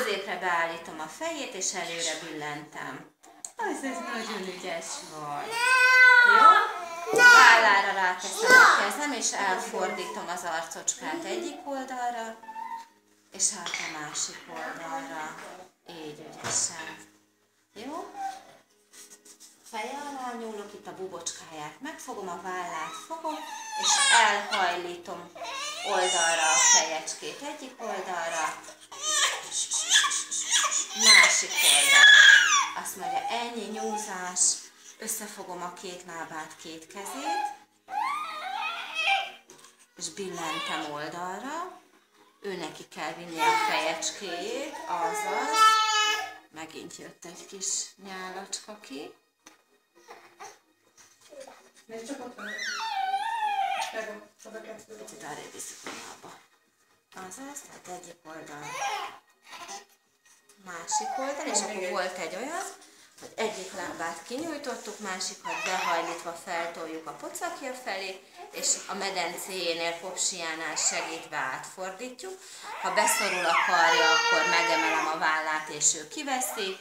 középre beállítom a fejét, és előre billentem. Ez nagyon ügyes vagy. Jó? Vállára ráteszem a kezem, és elfordítom az arcocskát egyik oldalra, és át a másik oldalra. Így ügyesen. Jó? Feje alá nyúlok, itt a bubocskáját megfogom, a vállát fogom, és elhajlítom oldalra a fejecskét egyik oldalra, másik oldalra. Azt mondja, ennyi nyúzás, összefogom a két lábát, két kezét, és billentem oldalra, ő neki kell vinni a fejecskéjét, azaz, megint jött egy kis nyálacska ki. Még csak ott van. Itt arrébb visszük a lába. Azaz, tehát egyik oldal, másik oldal, és akkor volt egy olyan, hogy egyik lábát kinyújtottuk, másikat behajlítva feltoljuk a pocakja felé, és a medencéjénél, popsiánál segítve átfordítjuk. Ha beszorul a karja, akkor megemelem a vállát, és ő kiveszi.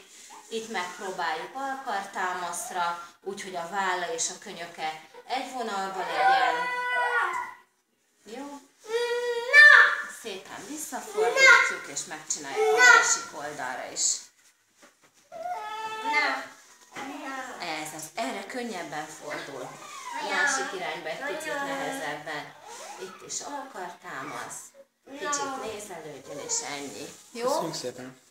Itt megpróbáljuk alkartámaszra, úgyhogy a válla és a könyöke egy vonalba legyen. Jó? Szépen visszafordítjuk, és megcsináljuk a másik oldalra is. Ez az, erre könnyebben fordul. A másik irányba egy picit nehezebben. Itt is alkartámasz. Kicsit nézelődjön, és ennyi. Jó? Köszönjük szépen!